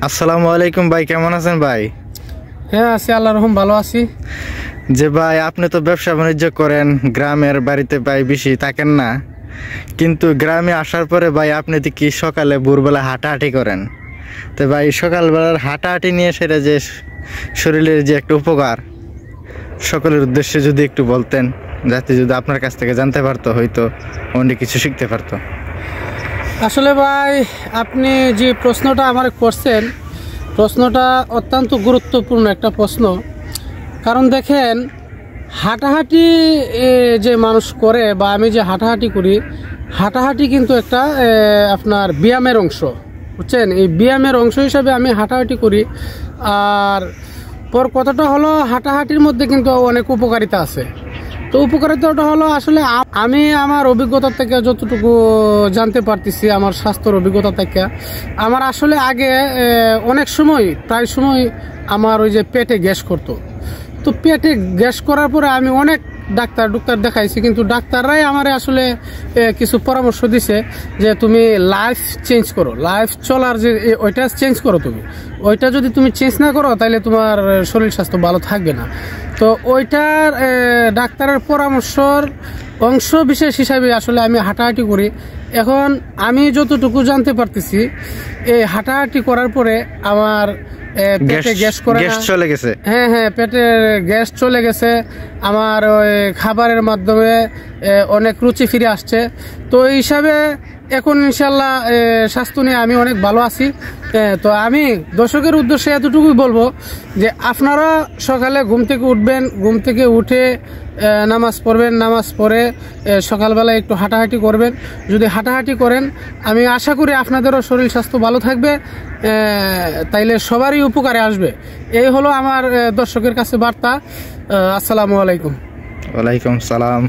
আসসালামু আলাইকুম ভাই, কেমন আছেন ভাই? হ্যাঁ আছি, আল্লাহর রহম ভালো আছি। যে ভাই, আপনি তো ব্যবসা বাণিজ্য করেন, গ্রামের বাড়িতে ভাই বেশি থাকেন না, কিন্তু গ্রামে আসার পরে ভাই আপনি কি সকালে ভোরবেলা হাঁটাহাঁটি করেন? তো ভাই সকালবেলার হাঁটাহাঁটি নিয়ে সেটা যে শরীরের যে একটা উপকার, সকলের উদ্দেশ্যে যদি একটু বলতেন, যাতে যদি আপনার কাছ থেকে জানতে পারতো, হয়তো অনেক কিছু শিখতে পারতো। আসলে ভাই, আপনি যে প্রশ্নটা আমার করছেন, প্রশ্নটা অত্যন্ত গুরুত্বপূর্ণ একটা প্রশ্ন। কারণ দেখেন, হাঁটাহাঁটি যে মানুষ করে বা আমি যে হাঁটাহাঁটি করি, হাঁটাহাঁটি কিন্তু একটা আপনার ব্যায়ামের অংশ, বুঝছেন? এই ব্যায়ামের অংশ হিসাবে আমি হাঁটাহাঁটি করি। আর পর কথাটা হলো, হাঁটাহাঁটির মধ্যে কিন্তু অনেক উপকারিতা আছে। তো উপকারিতাটা হলো, আসলে আমি আমার অভিজ্ঞতা থেকে যতটুকু জানতে পারতেছি, আমার স্বাস্থ্যের অভিজ্ঞতা থেকে, আমার আসলে আগে অনেক সময়, প্রায় সময় আমার ওই যে পেটে গ্যাস করতো। তো পেটে গ্যাস করার পরে আমি অনেক ডাক্তার দেখাইছি, কিন্তু ডাক্তাররাই আমার আসলে কিছু পরামর্শ দিছে যে তুমি লাইফ চেঞ্জ করো, লাইফ চলার যে ওইটা চেঞ্জ করো। তুমি ওইটা যদি তুমি চেঞ্জ না করো, তাহলে তোমার শরীর স্বাস্থ্য ভালো থাকবে না। তো ওইটার ডাক্তারের পরামর্শর অংশ বিশেষ হিসাবে আসলে আমি হাঁটাহাঁটি করি। এখন আমি যতটুকু জানতে পারতেছি, এই হাঁটাহাঁটি করার পরে আমার পেটে গ্যাস করে, গ্যাস চলে গেছে। হ্যাঁ, পেটের গ্যাস চলে গেছে। আমার ওই খাবারের মাধ্যমে অনেক রুচি ফিরে আসছে। তো এই হিসাবে এখন ইনশাল্লাহ স্বাস্থ্য নিয়ে আমি অনেক ভালো আছি। তো আমি দর্শকের উদ্দেশ্যে এতটুকুই বলবো যে আপনারা সকালে ঘুম থেকে উঠবেন, ঘুম থেকে উঠে নামাজ পড়বেন, নামাজ পড়ে সকালবেলা একটু হাঁটাহাঁটি করবেন। যদি হাঁটাহাঁটি করেন, আমি আশা করি আপনাদেরও শরীর স্বাস্থ্য ভালো থাকবে, তাইলে সবারই উপকারে আসবে। এই হলো আমার দর্শকের কাছে বার্তা। আসসালামু আলাইকুম। ওয়ালাইকুম সালাম।